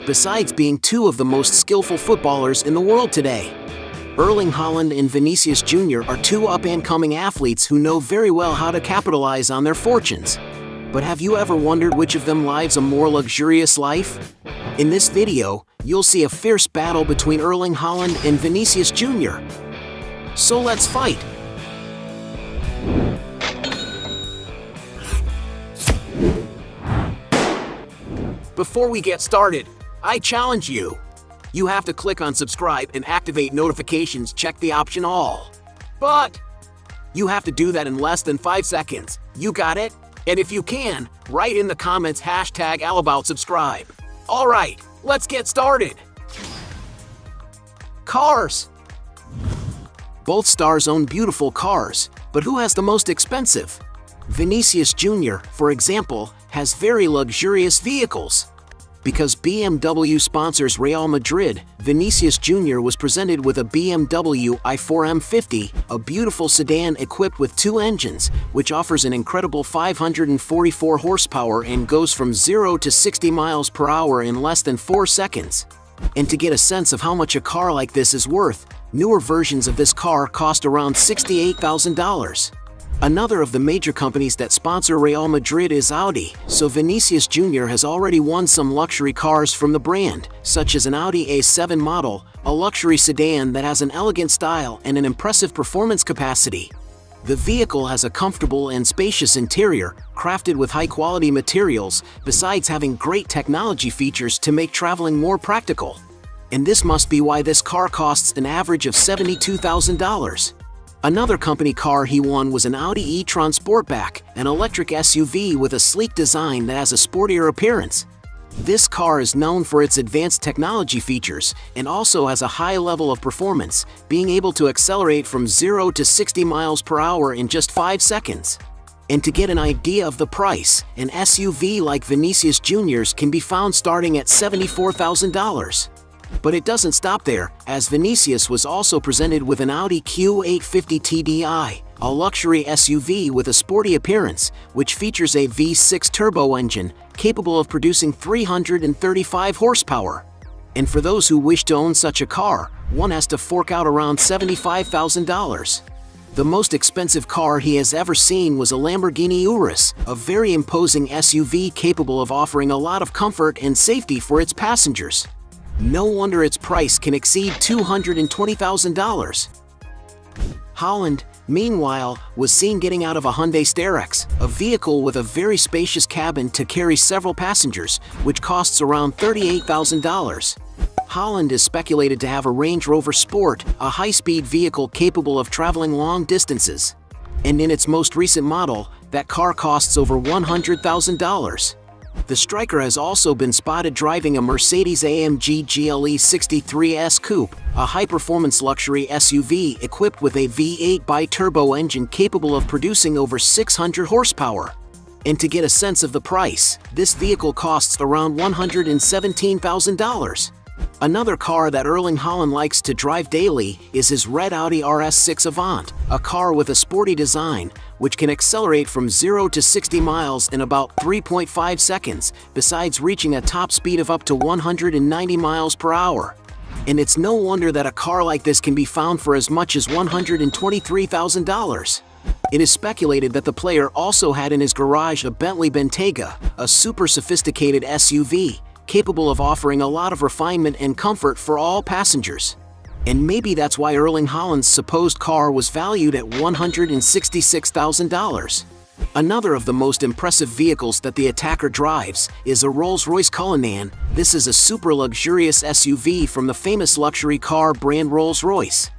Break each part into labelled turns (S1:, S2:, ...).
S1: besides being two of the most skillful footballers in the world today. Erling Haaland and Vinicius Jr. are two up-and-coming athletes who know very well how to capitalize on their fortunes. But have you ever wondered which of them lives a more luxurious life? In this video, you'll see a fierce battle between Erling Haaland and Vinicius Jr. So let's fight! Before we get started, I challenge you. You have to click on subscribe and activate notifications, check the option all. But you have to do that in less than 5 seconds. You got it? And if you can, write in the comments #AllAboutSubscribe. Alright, let's get started. Cars. Both stars own beautiful cars, but who has the most expensive? Vinicius Jr., for example, has very luxurious vehicles. Because BMW sponsors Real Madrid, Vinicius Jr. was presented with a BMW i4 M50, a beautiful sedan equipped with 2 engines, which offers an incredible 544 horsepower and goes from 0 to 60 miles per hour in less than 4 seconds. And to get a sense of how much a car like this is worth, newer versions of this car cost around $68,000. Another of the major companies that sponsor Real Madrid is Audi, so Vinicius Jr. has already won some luxury cars from the brand, such as an Audi A7 model, a luxury sedan that has an elegant style and an impressive performance capacity. The vehicle has a comfortable and spacious interior, crafted with high-quality materials, besides having great technology features to make traveling more practical. And this must be why this car costs an average of $72,000. Another company car he won was an Audi e-tron Sportback, an electric SUV with a sleek design that has a sportier appearance. This car is known for its advanced technology features and also has a high level of performance, being able to accelerate from 0 to 60 miles per hour in just 5 seconds. And to get an idea of the price, an SUV like Vinicius Jr.'s can be found starting at $74,000. But it doesn't stop there, as Vinicius was also presented with an Audi Q850 TDI, a luxury SUV with a sporty appearance, which features a V6 turbo engine, capable of producing 335 horsepower. And for those who wish to own such a car, one has to fork out around $75,000. The most expensive car he has ever seen was a Lamborghini Urus, a very imposing SUV capable of offering a lot of comfort and safety for its passengers. No wonder its price can exceed $220,000. Haaland, meanwhile, was seen getting out of a Hyundai Starex, a vehicle with a very spacious cabin to carry several passengers, which costs around $38,000. Haaland is speculated to have a Range Rover Sport, a high-speed vehicle capable of traveling long distances. And in its most recent model, that car costs over $100,000. The striker has also been spotted driving a Mercedes-AMG GLE 63S Coupe, a high-performance luxury SUV equipped with a V8 bi-turbo engine capable of producing over 600 horsepower. And to get a sense of the price, this vehicle costs around $117,000. Another car that Erling Haaland likes to drive daily is his red Audi RS6 Avant, a car with a sporty design, which can accelerate from 0 to 60 miles in about 3.5 seconds, besides reaching a top speed of up to 190 miles per hour. And it's no wonder that a car like this can be found for as much as $123,000. It is speculated that the player also had in his garage a Bentley Bentayga, a super sophisticated SUV, capable of offering a lot of refinement and comfort for all passengers. And maybe that's why Erling Haaland's supposed car was valued at $166,000. Another of the most impressive vehicles that the attacker drives is a Rolls-Royce Cullinan. This is a super luxurious SUV from the famous luxury car brand Rolls-Royce.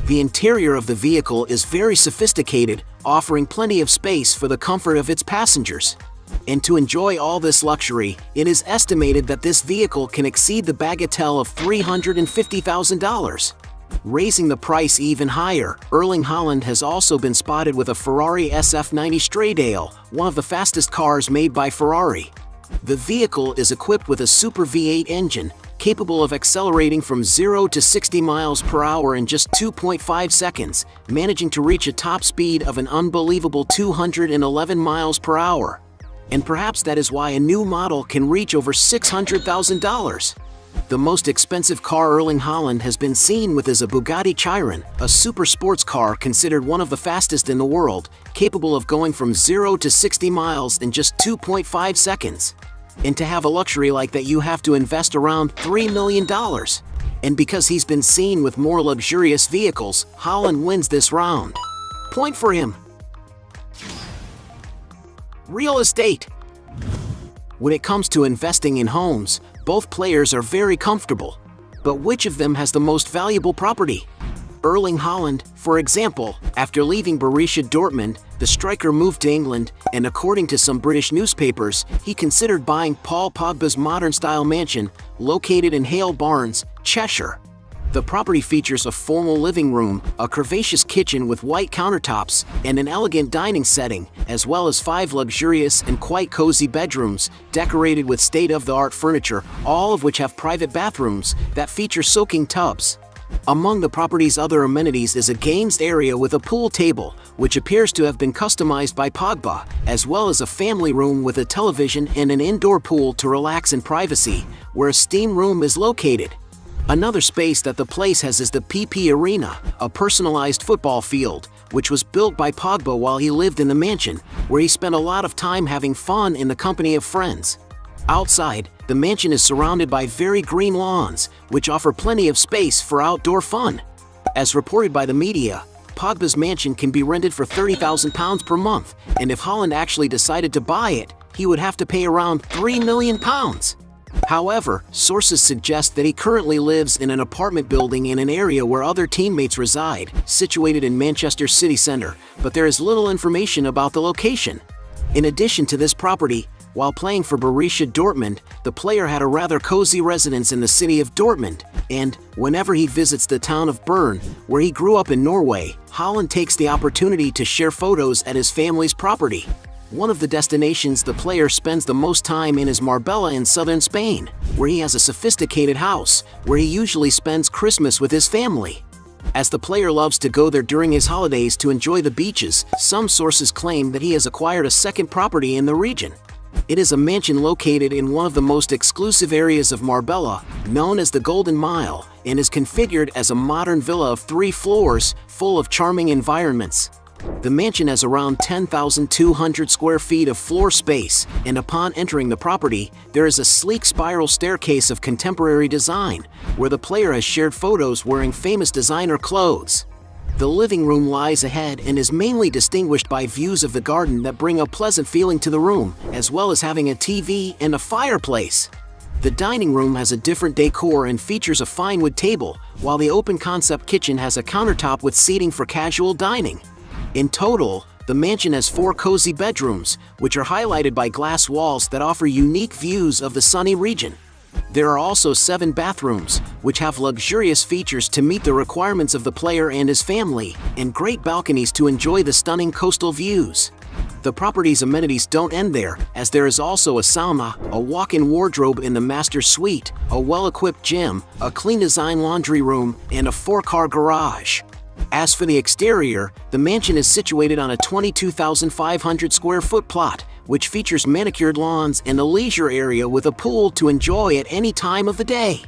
S1: The interior of the vehicle is very sophisticated, offering plenty of space for the comfort of its passengers. And to enjoy all this luxury, it is estimated that this vehicle can exceed the bagatelle of $350,000. Raising the price even higher, Erling Haaland has also been spotted with a Ferrari SF90 Stradale, one of the fastest cars made by Ferrari. The vehicle is equipped with a Super V8 engine, capable of accelerating from 0 to 60 miles per hour in just 2.5 seconds, managing to reach a top speed of an unbelievable 211 miles per hour. And perhaps that is why a new model can reach over $600,000. The most expensive car Erling Haaland has been seen with is a Bugatti Chiron, a super sports car considered one of the fastest in the world, capable of going from 0 to 60 miles in just 2.5 seconds. And to have a luxury like that, you have to invest around $3 million. And because he's been seen with more luxurious vehicles, Haaland wins this round. Point for him. Real estate. When it comes to investing in homes, both players are very comfortable. But which of them has the most valuable property? Erling Haaland, for example, after leaving Borussia Dortmund, the striker moved to England, and according to some British newspapers, he considered buying Paul Pogba's modern-style mansion, located in Hale Barnes, Cheshire. The property features a formal living room, a curvaceous kitchen with white countertops, and an elegant dining setting, as well as 5 luxurious and quite cozy bedrooms, decorated with state-of-the-art furniture, all of which have private bathrooms that feature soaking tubs. Among the property's other amenities is a games area with a pool table, which appears to have been customized by Pogba, as well as a family room with a television and an indoor pool to relax in privacy, where a steam room is located. Another space that the place has is the PP Arena, a personalized football field, which was built by Pogba while he lived in the mansion, where he spent a lot of time having fun in the company of friends. Outside, the mansion is surrounded by very green lawns, which offer plenty of space for outdoor fun. As reported by the media, Pogba's mansion can be rented for £30,000 per month, and if Haaland actually decided to buy it, he would have to pay around £3 million. However, sources suggest that he currently lives in an apartment building in an area where other teammates reside, situated in Manchester city centre, but there is little information about the location. In addition to this property, while playing for Borussia Dortmund, the player had a rather cozy residence in the city of Dortmund, and, whenever he visits the town of Bern, where he grew up in Norway, Haaland takes the opportunity to share photos at his family's property. One of the destinations the player spends the most time in is Marbella in southern Spain, where he has a sophisticated house, where he usually spends Christmas with his family. As the player loves to go there during his holidays to enjoy the beaches, some sources claim that he has acquired a second property in the region. It is a mansion located in one of the most exclusive areas of Marbella, known as the Golden Mile, and is configured as a modern villa of 3 floors, full of charming environments. The mansion has around 10,200 square feet of floor space, and upon entering the property, there is a sleek spiral staircase of contemporary design, where the player has shared photos wearing famous designer clothes. The living room lies ahead and is mainly distinguished by views of the garden that bring a pleasant feeling to the room, as well as having a TV and a fireplace. The dining room has a different decor and features a fine wood table, while the open-concept kitchen has a countertop with seating for casual dining. In total, the mansion has 4 cozy bedrooms, which are highlighted by glass walls that offer unique views of the sunny region. There are also 7 bathrooms, which have luxurious features to meet the requirements of the player and his family, and great balconies to enjoy the stunning coastal views. The property's amenities don't end there, as there is also a sauna, a walk-in wardrobe in the master suite, a well-equipped gym, a clean design laundry room, and a 4-car garage. As for the exterior, the mansion is situated on a 22,500 square foot plot, which features manicured lawns and a leisure area with a pool to enjoy at any time of the day.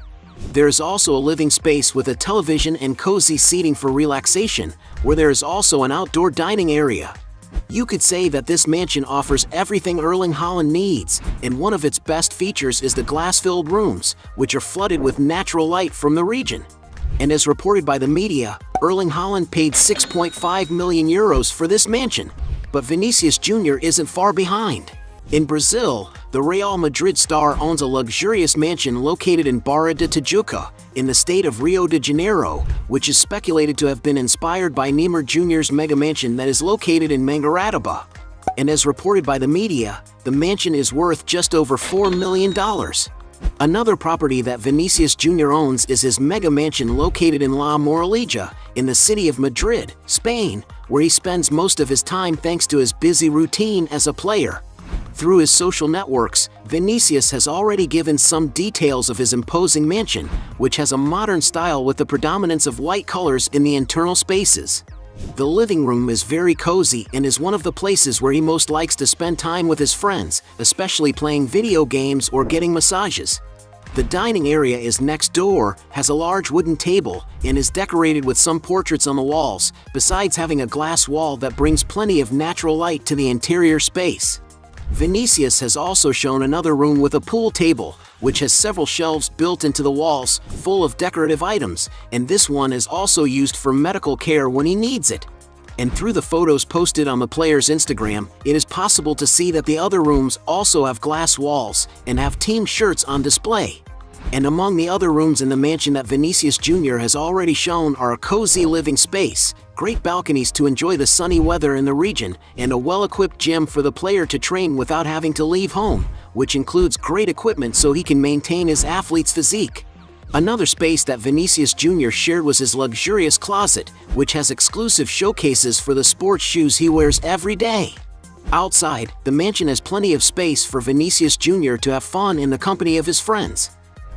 S1: There is also a living space with a television and cozy seating for relaxation, where there is also an outdoor dining area. You could say that this mansion offers everything Erling Haaland needs, and one of its best features is the glass-filled rooms, which are flooded with natural light from the region. And as reported by the media, Erling Haaland paid €6.5 million for this mansion. But Vinicius Jr. isn't far behind. In Brazil, the Real Madrid star owns a luxurious mansion located in Barra de Tijuca, in the state of Rio de Janeiro, which is speculated to have been inspired by Neymar Jr.'s mega mansion that is located in Mangaratiba. And as reported by the media, the mansion is worth just over $4 million. Another property that Vinicius Jr. owns is his mega mansion located in La Moraleja, in the city of Madrid, Spain, where he spends most of his time thanks to his busy routine as a player. Through his social networks, Vinicius has already given some details of his imposing mansion, which has a modern style with the predominance of white colors in the internal spaces. The living room is very cozy and is one of the places where he most likes to spend time with his friends, especially playing video games or getting massages. The dining area is next door, has a large wooden table, and is decorated with some portraits on the walls, besides having a glass wall that brings plenty of natural light to the interior space. Vinicius has also shown another room with a pool table, which has several shelves built into the walls, full of decorative items, and this one is also used for medical care when he needs it. And through the photos posted on the player's Instagram, it is possible to see that the other rooms also have glass walls and have team shirts on display. And among the other rooms in the mansion that Vinicius Jr. has already shown are a cozy living space, great balconies to enjoy the sunny weather in the region, and a well-equipped gym for the player to train without having to leave home, which includes great equipment so he can maintain his athlete's physique. Another space that Vinicius Jr. shared was his luxurious closet, which has exclusive showcases for the sports shoes he wears every day. Outside, the mansion has plenty of space for Vinicius Jr. to have fun in the company of his friends.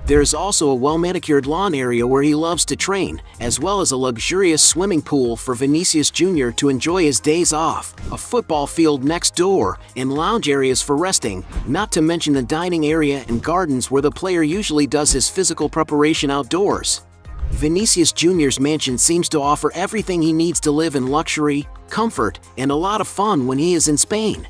S1: There is also a well-manicured lawn area where he loves to train, as well as a luxurious swimming pool for Vinicius Jr. to enjoy his days off, a football field next door, and lounge areas for resting, not to mention the dining area and gardens where the player usually does his physical preparation outdoors. Vinicius Jr.'s mansion seems to offer everything he needs to live in luxury, comfort, and a lot of fun when he is in Spain.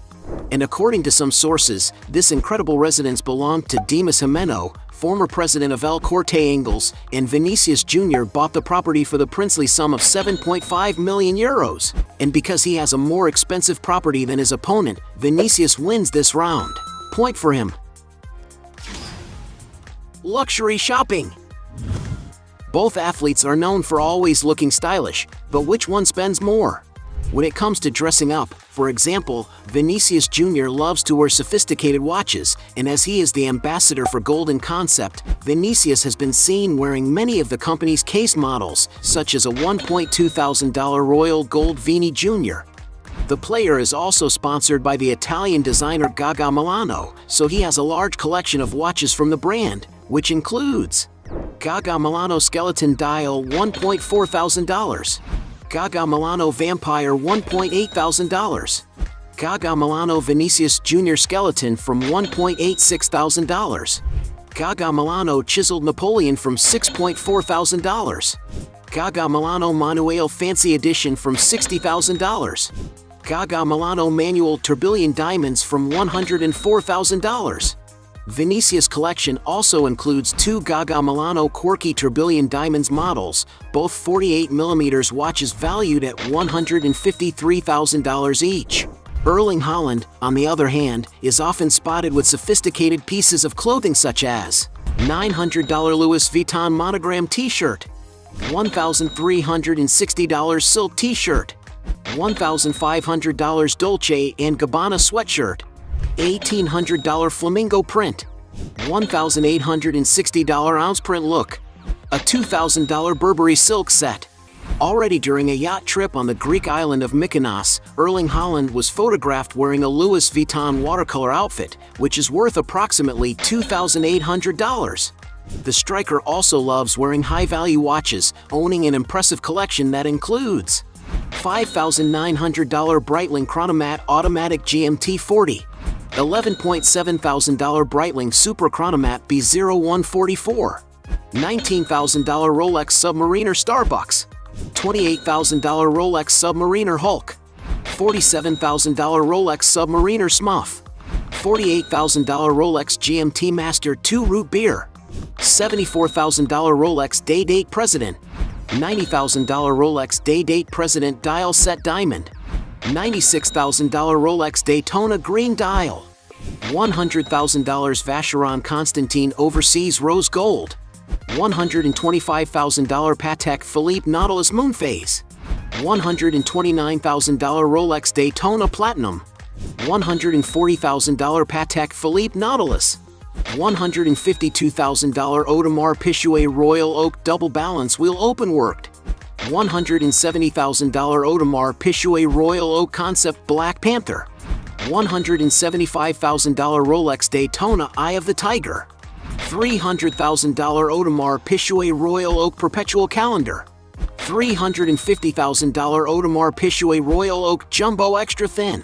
S1: And according to some sources, this incredible residence belonged to Dimas Jimeno, former president of El Corte Inglés, and Vinicius Jr. bought the property for the princely sum of 7.5 million euros. And because he has a more expensive property than his opponent, Vinicius wins this round. Point for him. Luxury shopping. Both athletes are known for always looking stylish, but which one spends more? When it comes to dressing up, for example, Vinicius Jr. loves to wear sophisticated watches, and as he is the ambassador for Golden Concept, Vinicius has been seen wearing many of the company's case models, such as a $1,200 Royal Gold Vini Jr. The player is also sponsored by the Italian designer Gaga Milano, so he has a large collection of watches from the brand, which includes Gaga Milano Skeleton Dial $1,400, Gaga Milano Vampire $1,800, Gaga Milano Vinicius Jr. Skeleton from $1,8600, Gaga Milano Chiseled Napoleon from $6,400, Gaga Milano Manuel Fancy Edition from $60,000, Gaga Milano Manual Tourbillon Diamonds from $104,000. Vinicius' collection also includes two Gaga Milano Quirky Tourbillon Diamonds models, both 48mm watches valued at $153,000 each. Erling Haaland, on the other hand, is often spotted with sophisticated pieces of clothing such as $900 Louis Vuitton monogram t-shirt, $1,360 silk t-shirt, $1,500 Dolce & Gabbana sweatshirt, $1,800 flamingo print, $1,860 ounce print look, a $2,000 Burberry silk set. Already during a yacht trip on the Greek island of Mykonos, Erling Haaland was photographed wearing a Louis Vuitton watercolor outfit, which is worth approximately $2,800. The striker also loves wearing high-value watches, owning an impressive collection that includes $5,900 Breitling Chronomat Automatic GMT 40, $11,700 Breitling Super Chronomat B0144, $19,000 Rolex Submariner Starbucks, $28,000 Rolex Submariner Hulk, $47,000 Rolex Submariner Smuff, $48,000 Rolex GMT Master 2 Root Beer, $74,000 Rolex Day-Date President, $90,000 Rolex Day-Date President Dial Set Diamond, $96,000 Rolex Daytona Green Dial, $100,000 Vacheron Constantin Overseas Rose Gold, $125,000 Patek Philippe Nautilus Moonphase, $129,000 Rolex Daytona Platinum, $140,000 Patek Philippe Nautilus, $152,000 Audemars Piguet Royal Oak Double Balance Wheel Openworked, $170,000 Audemars Piguet Royal Oak Concept Black Panther, $175,000 Rolex Daytona Eye of the Tiger, $300,000 Audemars Piguet Royal Oak Perpetual Calendar, $350,000 Audemars Piguet Royal Oak Jumbo Extra Thin.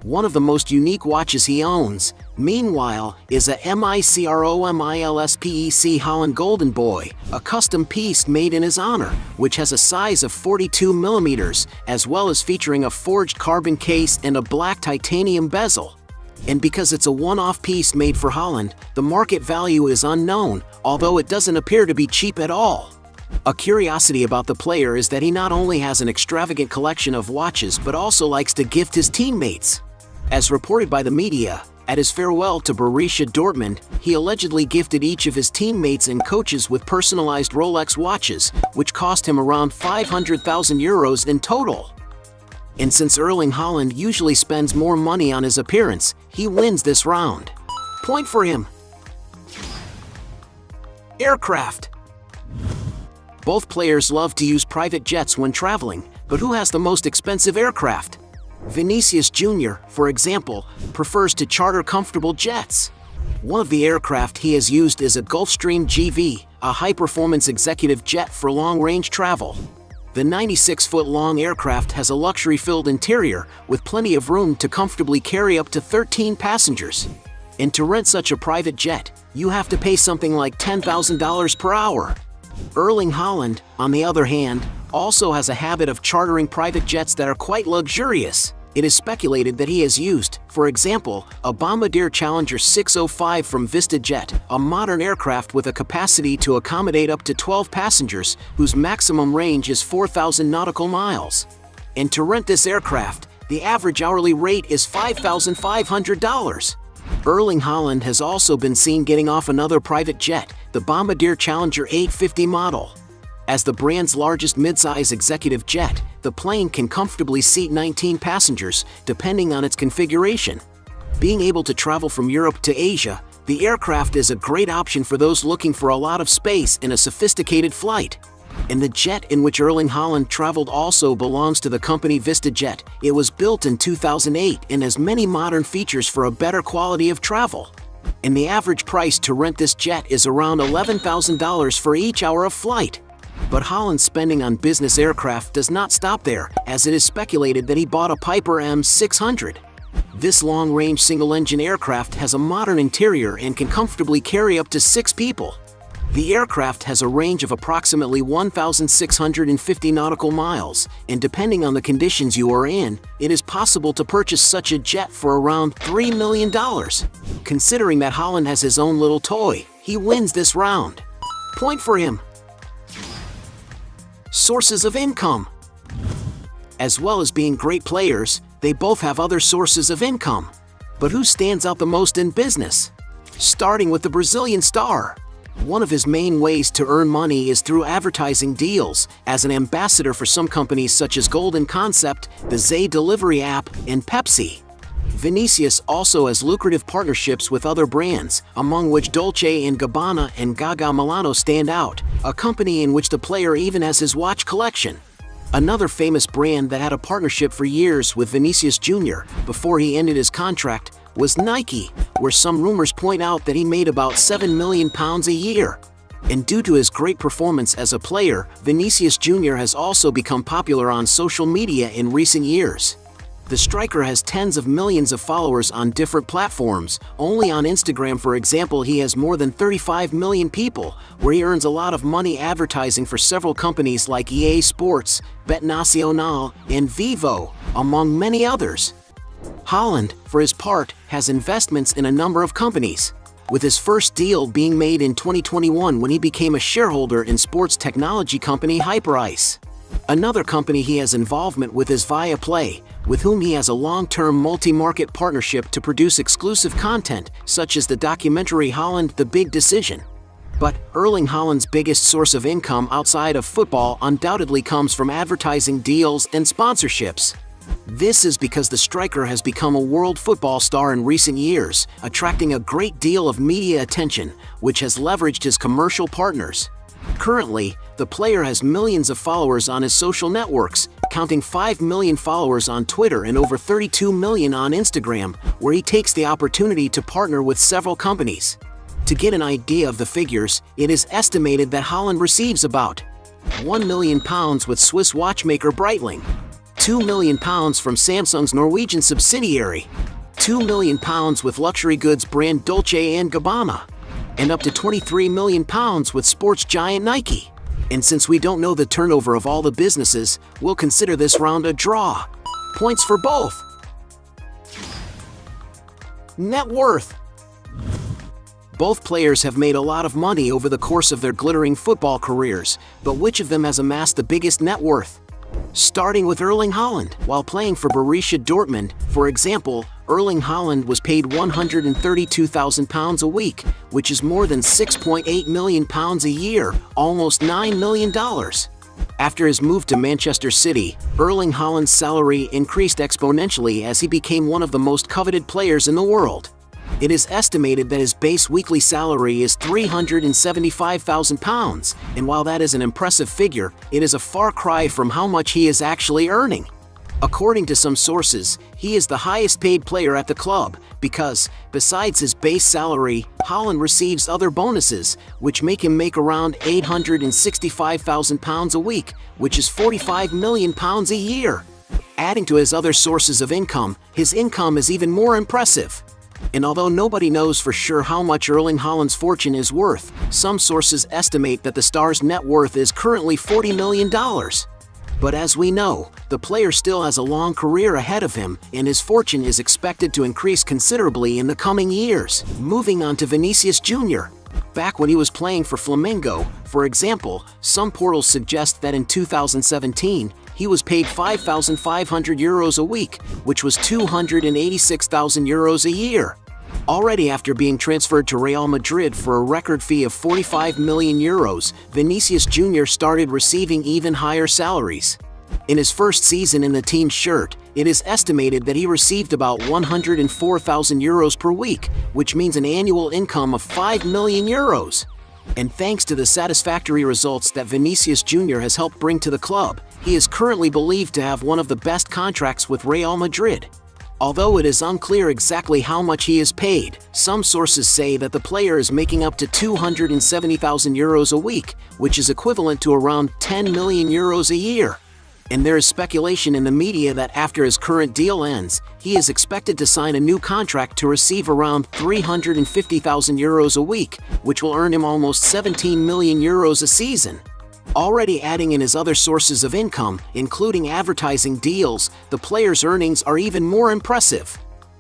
S1: One of the most unique watches he owns, Meanwhile, is a Micromilspec Haaland Golden Boy, a custom piece made in his honor, which has a size of 42 millimeters, as well as featuring a forged carbon case and a black titanium bezel. And because it's a one-off piece made for Haaland, the market value is unknown, although it doesn't appear to be cheap at all. A curiosity about the player is that he not only has an extravagant collection of watches but also likes to gift his teammates. As reported by the media, at his farewell to Borussia Dortmund, he allegedly gifted each of his teammates and coaches with personalized Rolex watches, which cost him around 500,000 euros in total. And since Erling Haaland usually spends more money on his appearance, he wins this round. Point for him. Aircraft. Both players love to use private jets when traveling, but who has the most expensive aircraft? Vinicius Jr., for example, prefers to charter comfortable jets. One of the aircraft he has used is a Gulfstream GV, a high-performance executive jet for long-range travel. The 96-foot-long aircraft has a luxury-filled interior with plenty of room to comfortably carry up to 13 passengers. And to rent such a private jet, you have to pay something like $10,000 per hour. Erling Haaland, on the other hand, also has a habit of chartering private jets that are quite luxurious. It is speculated that he has used, for example, a Bombardier Challenger 605 from VistaJet, a modern aircraft with a capacity to accommodate up to 12 passengers, whose maximum range is 4,000 nautical miles. And to rent this aircraft, the average hourly rate is $5,500. Erling Haaland has also been seen getting off another private jet, the Bombardier Challenger 850 model. As the brand's largest midsize executive jet, the plane can comfortably seat 19 passengers, depending on its configuration. Being able to travel from Europe to Asia, the aircraft is a great option for those looking for a lot of space in a sophisticated flight. And the jet in which Erling Haaland traveled also belongs to the company VistaJet. It was built in 2008 and has many modern features for a better quality of travel. And the average price to rent this jet is around $11,000 for each hour of flight. But Haaland's spending on business aircraft does not stop there, as it is speculated that he bought a Piper M600. This long-range single-engine aircraft has a modern interior and can comfortably carry up to 6 people. The aircraft has a range of approximately 1,650 nautical miles, and depending on the conditions you are in, it is possible to purchase such a jet for around $3 million. Considering that Haaland has his own little toy, he wins this round. Point for him. Sources of income. As well as being great players, they both have other sources of income. But who stands out the most in business? Starting with the Brazilian star. One of his main ways to earn money is through advertising deals, as an ambassador for some companies such as Golden Concept, the Zé delivery app, and Pepsi. Vinicius also has lucrative partnerships with other brands, among which Dolce & Gabbana and Gaga Milano stand out, a company in which the player even has his watch collection. Another famous brand that had a partnership for years with Vinicius Jr. before he ended his contract was Nike, where some rumors point out that he made about £7 million a year. And due to his great performance as a player, Vinicius Jr. has also become popular on social media in recent years. The striker has tens of millions of followers on different platforms. Only on Instagram, for example, he has more than 35 million people, where he earns a lot of money advertising for several companies like EA Sports, Bet Nacional, and Vivo, among many others. Haaland, for his part, has investments in a number of companies, with his first deal being made in 2021 when he became a shareholder in sports technology company Hyperice. Another company he has involvement with is Viaplay, with whom he has a long-term multi-market partnership to produce exclusive content, such as the documentary Haaland: The Big Decision. But Erling Haaland's biggest source of income outside of football undoubtedly comes from advertising deals and sponsorships. This is because the striker has become a world football star in recent years, attracting a great deal of media attention, which has leveraged his commercial partners. Currently, the player has millions of followers on his social networks, counting 5 million followers on Twitter and over 32 million on Instagram, where he takes the opportunity to partner with several companies. To get an idea of the figures, it is estimated that Haaland receives about £1 million with Swiss watchmaker Breitling, £2 million from Samsung's Norwegian subsidiary, £2 million with luxury goods brand Dolce & Gabbana, and up to £23 million with sports giant Nike. And since we don't know the turnover of all the businesses, we'll consider this round a draw. Points for both. Net worth. Both players have made a lot of money over the course of their glittering football careers, but which of them has amassed the biggest net worth? Starting with Erling Haaland. While playing for Borussia Dortmund, for example, Erling Haaland was paid £132,000 a week, which is more than £6.8 million a year, almost $9 million. After his move to Manchester City, Erling Haaland's salary increased exponentially as he became one of the most coveted players in the world. It is estimated that his base weekly salary is £375,000, and while that is an impressive figure, it is a far cry from how much he is actually earning. According to some sources, he is the highest paid player at the club because, besides his base salary, Haaland receives other bonuses, which make him make around £865,000 a week, which is £45 million a year. Adding to his other sources of income, his income is even more impressive. And although nobody knows for sure how much Erling Haaland's fortune is worth, some sources estimate that the star's net worth is currently $40 million. But as we know, the player still has a long career ahead of him, and his fortune is expected to increase considerably in the coming years. Moving on to Vinicius Jr. Back when he was playing for Flamengo, for example, some portals suggest that in 2017, he was paid €5,500 a week, which was €286,000 a year. Already after being transferred to Real Madrid for a record fee of €45 million, Vinicius Jr. started receiving even higher salaries. In his first season in the team's shirt, it is estimated that he received about €104,000 per week, which means an annual income of €5 million. And thanks to the satisfactory results that Vinicius Jr. has helped bring to the club, he is currently believed to have one of the best contracts with Real Madrid. Although it is unclear exactly how much he is paid, some sources say that the player is making up to €270,000 a week, which is equivalent to around €10 million a year. And there is speculation in the media that after his current deal ends, he is expected to sign a new contract to receive around €350,000 a week, which will earn him almost €17 million a season. Already adding in his other sources of income, including advertising deals, the player's earnings are even more impressive.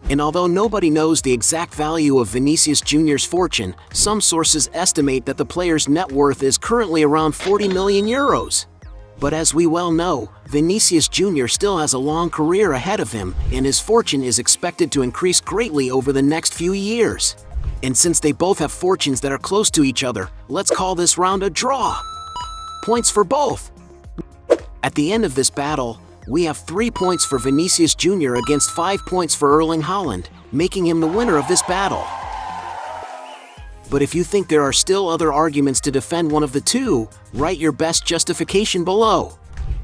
S1: And although nobody knows the exact value of Vinicius Jr.'s fortune, some sources estimate that the player's net worth is currently around €40 million. But as we well know, Vinicius Jr. still has a long career ahead of him, and his fortune is expected to increase greatly over the next few years. And since they both have fortunes that are close to each other, let's call this round a draw. Points for both. At the end of this battle, we have 3 points for Vinicius Jr. against 5 points for Erling Haaland, making him the winner of this battle. But if you think there are still other arguments to defend one of the two, write your best justification below.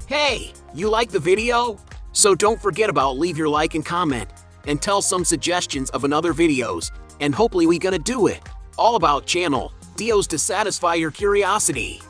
S1: Hey, you like the video? So don't forget about leave your like and comment, and tell some suggestions of another videos, and hopefully we gonna do it. All about channel Dios to satisfy your curiosity.